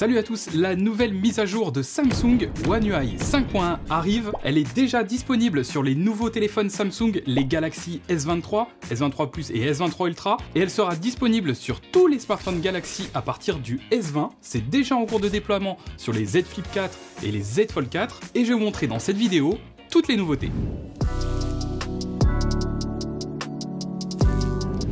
Salut à tous, la nouvelle mise à jour de Samsung One UI 5.1 arrive. Elle est déjà disponible sur les nouveaux téléphones Samsung, les Galaxy S23, S23 Plus et S23 Ultra. Et elle sera disponible sur tous les smartphones Galaxy à partir du S20. C'est déjà en cours de déploiement sur les Z Flip 4 et les Z Fold 4. Et je vais vous montrer dans cette vidéo toutes les nouveautés.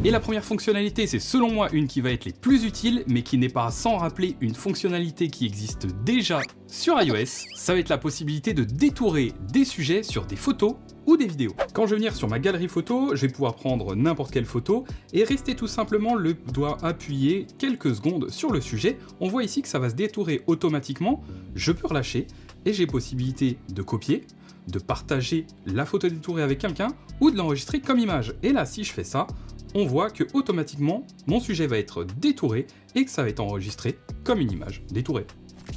Et la première fonctionnalité, c'est selon moi une qui va être les plus utiles, mais qui n'est pas sans rappeler une fonctionnalité qui existe déjà sur iOS. Ça va être la possibilité de détourer des sujets sur des photos ou des vidéos. Quand je vais venir sur ma galerie photo, je vais pouvoir prendre n'importe quelle photo et rester tout simplement le doigt appuyé quelques secondes sur le sujet. On voit ici que ça va se détourer automatiquement. Je peux relâcher et j'ai possibilité de copier, de partager la photo détourée avec quelqu'un ou de l'enregistrer comme image. Et là, si je fais ça, on voit que automatiquement mon sujet va être détouré et que ça va être enregistré comme une image détourée.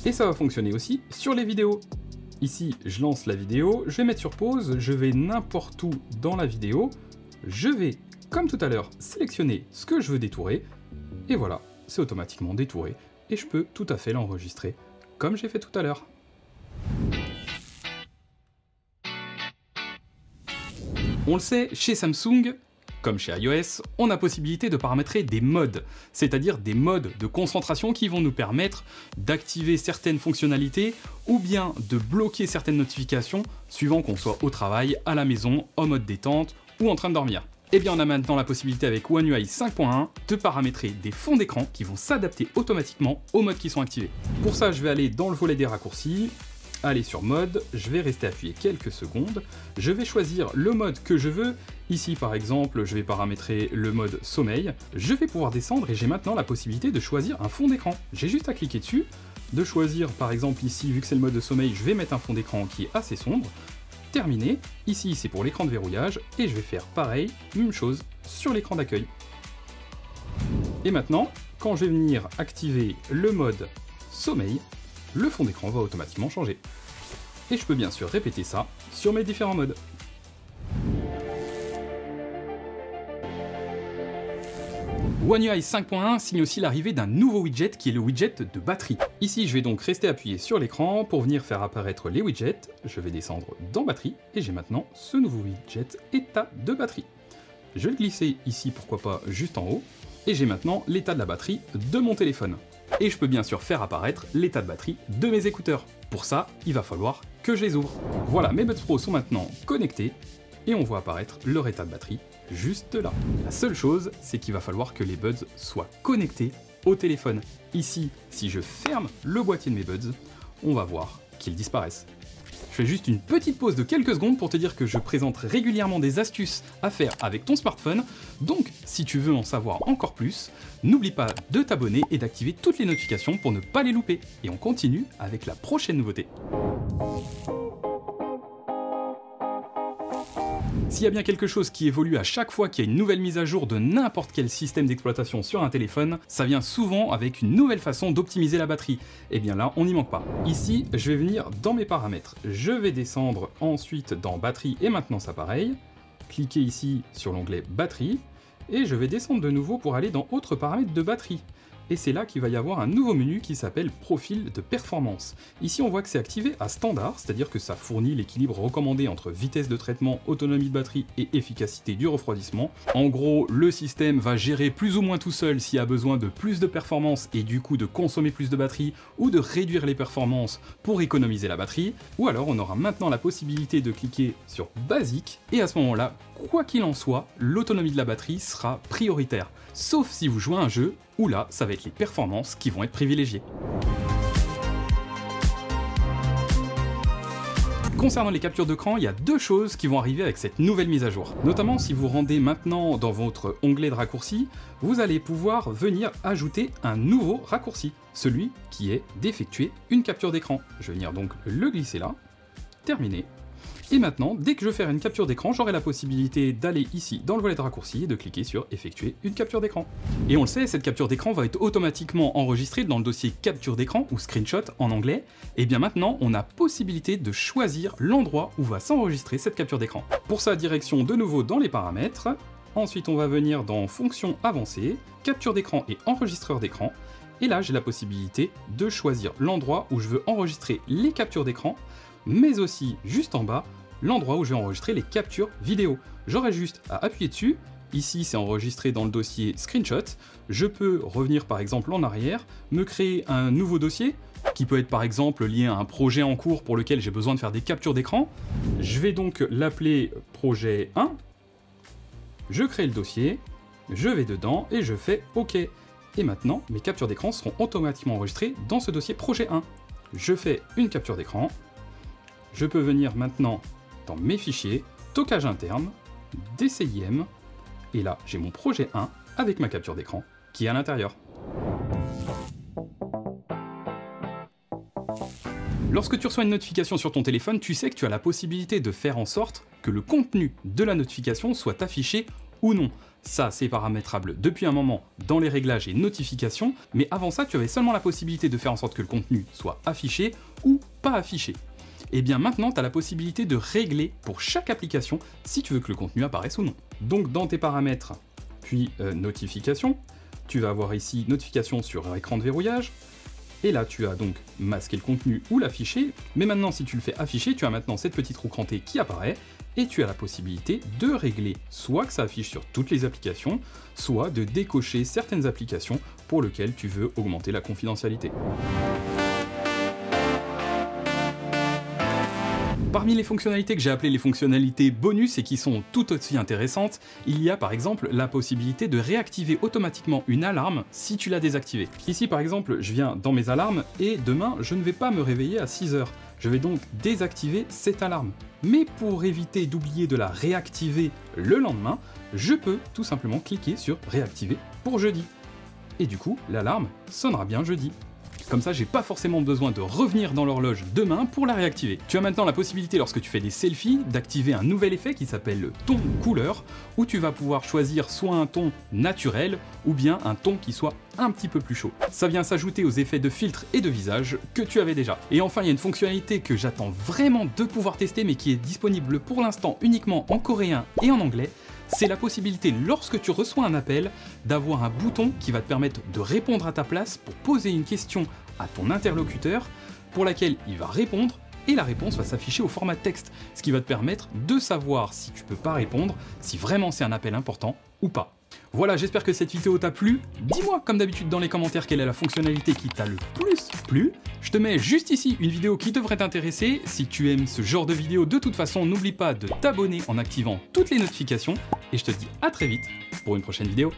Et ça va fonctionner aussi sur les vidéos. Ici, je lance la vidéo, je vais mettre sur pause, je vais n'importe où dans la vidéo, je vais, comme tout à l'heure, sélectionner ce que je veux détourer, et voilà, c'est automatiquement détouré, et je peux tout à fait l'enregistrer comme j'ai fait tout à l'heure. On le sait, chez Samsung, comme chez iOS, on a possibilité de paramétrer des modes, c'est-à-dire des modes de concentration qui vont nous permettre d'activer certaines fonctionnalités ou bien de bloquer certaines notifications suivant qu'on soit au travail, à la maison, en mode détente ou en train de dormir. Et bien on a maintenant la possibilité avec One UI 5.1 de paramétrer des fonds d'écran qui vont s'adapter automatiquement aux modes qui sont activés. Pour ça, je vais aller dans le volet des raccourcis, aller sur mode, je vais rester appuyé quelques secondes, je vais choisir le mode que je veux. Ici par exemple, je vais paramétrer le mode sommeil, je vais pouvoir descendre et j'ai maintenant la possibilité de choisir un fond d'écran. J'ai juste à cliquer dessus, de choisir par exemple ici, vu que c'est le mode de sommeil, je vais mettre un fond d'écran qui est assez sombre, terminé. Ici c'est pour l'écran de verrouillage et je vais faire pareil, même chose sur l'écran d'accueil. Et maintenant, quand je vais venir activer le mode sommeil, le fond d'écran va automatiquement changer. Et je peux bien sûr répéter ça sur mes différents modes. One UI 5.1 signe aussi l'arrivée d'un nouveau widget qui est le widget de batterie. Ici, je vais donc rester appuyé sur l'écran pour venir faire apparaître les widgets. Je vais descendre dans batterie et j'ai maintenant ce nouveau widget état de batterie. Je vais le glisser ici, pourquoi pas juste en haut, et j'ai maintenant l'état de la batterie de mon téléphone. Et je peux bien sûr faire apparaître l'état de batterie de mes écouteurs. Pour ça, il va falloir que je les ouvre. Voilà, mes Buds Pro sont maintenant connectés et on voit apparaître leur état de batterie juste là. La seule chose, c'est qu'il va falloir que les Buds soient connectés au téléphone. Ici, si je ferme le boîtier de mes Buds, on va voir qu'ils disparaissent. Je fais juste une petite pause de quelques secondes pour te dire que je présente régulièrement des astuces à faire avec ton smartphone, donc si tu veux en savoir encore plus, n'oublie pas de t'abonner et d'activer toutes les notifications pour ne pas les louper. Et on continue avec la prochaine nouveauté. S'il y a bien quelque chose qui évolue à chaque fois qu'il y a une nouvelle mise à jour de n'importe quel système d'exploitation sur un téléphone, ça vient souvent avec une nouvelle façon d'optimiser la batterie. Et bien là, on n'y manque pas. Ici, je vais venir dans mes paramètres. Je vais descendre ensuite dans batterie et maintenance appareil. Cliquer ici sur l'onglet batterie. Et je vais descendre de nouveau pour aller dans autres paramètres de batterie. Et c'est là qu'il va y avoir un nouveau menu qui s'appelle profil de performance. Ici on voit que c'est activé à standard, c'est-à-dire que ça fournit l'équilibre recommandé entre vitesse de traitement, autonomie de batterie et efficacité du refroidissement. En gros, le système va gérer plus ou moins tout seul s'il y a besoin de plus de performance et du coup de consommer plus de batterie ou de réduire les performances pour économiser la batterie. Ou alors on aura maintenant la possibilité de cliquer sur basique et à ce moment-là, quoi qu'il en soit, l'autonomie de la batterie sera prioritaire. Sauf si vous jouez à un jeu où là, ça va être les performances qui vont être privilégiées. Concernant les captures d'écran, il y a deux choses qui vont arriver avec cette nouvelle mise à jour. Notamment si vous rendez maintenant dans votre onglet de raccourcis, vous allez pouvoir venir ajouter un nouveau raccourci, celui qui est d'effectuer une capture d'écran. Je vais venir donc le glisser là, terminé. Et maintenant, dès que je veux faire une capture d'écran, j'aurai la possibilité d'aller ici dans le volet de raccourcis et de cliquer sur effectuer une capture d'écran. Et on le sait, cette capture d'écran va être automatiquement enregistrée dans le dossier capture d'écran ou screenshot en anglais. Et bien maintenant, on a possibilité de choisir l'endroit où va s'enregistrer cette capture d'écran. Pour ça, direction de nouveau dans les paramètres. Ensuite, on va venir dans fonction avancée, capture d'écran et enregistreur d'écran. Et là, j'ai la possibilité de choisir l'endroit où je veux enregistrer les captures d'écran, mais aussi, juste en bas, l'endroit où je vais enregistrer les captures vidéo. J'aurai juste à appuyer dessus. Ici, c'est enregistré dans le dossier Screenshot. Je peux revenir par exemple en arrière, me créer un nouveau dossier, qui peut être par exemple lié à un projet en cours pour lequel j'ai besoin de faire des captures d'écran. Je vais donc l'appeler projet 1. Je crée le dossier, je vais dedans et je fais OK. Et maintenant, mes captures d'écran seront automatiquement enregistrées dans ce dossier projet 1. Je fais une capture d'écran. Je peux venir maintenant dans mes fichiers, stockage interne, DCIM, et là, j'ai mon projet 1 avec ma capture d'écran qui est à l'intérieur. Lorsque tu reçois une notification sur ton téléphone, tu sais que tu as la possibilité de faire en sorte que le contenu de la notification soit affiché ou non. Ça, c'est paramétrable depuis un moment dans les réglages et notifications, mais avant ça, tu avais seulement la possibilité de faire en sorte que le contenu soit affiché ou pas affiché. Et bien maintenant, tu as la possibilité de régler pour chaque application si tu veux que le contenu apparaisse ou non. Donc dans tes paramètres, puis notification, tu vas avoir ici notification sur écran de verrouillage, et là tu as donc masqué le contenu ou l'afficher, mais maintenant si tu le fais afficher, tu as maintenant cette petite roue crantée qui apparaît, et tu as la possibilité de régler soit que ça affiche sur toutes les applications, soit de décocher certaines applications pour lesquelles tu veux augmenter la confidentialité. Parmi les fonctionnalités que j'ai appelées les fonctionnalités bonus et qui sont tout aussi intéressantes, il y a par exemple la possibilité de réactiver automatiquement une alarme si tu l'as désactivée. Ici par exemple, je viens dans mes alarmes et demain je ne vais pas me réveiller à 6 h. Je vais donc désactiver cette alarme. Mais pour éviter d'oublier de la réactiver le lendemain, je peux tout simplement cliquer sur réactiver pour jeudi. Et du coup, l'alarme sonnera bien jeudi. Comme ça, j'ai pas forcément besoin de revenir dans l'horloge demain pour la réactiver. Tu as maintenant la possibilité, lorsque tu fais des selfies, d'activer un nouvel effet qui s'appelle le ton couleur, où tu vas pouvoir choisir soit un ton naturel, ou bien un ton qui soit un petit peu plus chaud. Ça vient s'ajouter aux effets de filtre et de visage que tu avais déjà. Et enfin, il y a une fonctionnalité que j'attends vraiment de pouvoir tester, mais qui est disponible pour l'instant uniquement en coréen et en anglais. C'est la possibilité, lorsque tu reçois un appel, d'avoir un bouton qui va te permettre de répondre à ta place pour poser une question à ton interlocuteur pour laquelle il va répondre et la réponse va s'afficher au format texte, ce qui va te permettre de savoir si tu peux pas répondre, si vraiment c'est un appel important ou pas. Voilà, j'espère que cette vidéo t'a plu. Dis-moi comme d'habitude dans les commentaires quelle est la fonctionnalité qui t'a le plus plu. Je te mets juste ici une vidéo qui devrait t'intéresser. Si tu aimes ce genre de vidéo, de toute façon, n'oublie pas de t'abonner en activant toutes les notifications. Et je te dis à très vite pour une prochaine vidéo.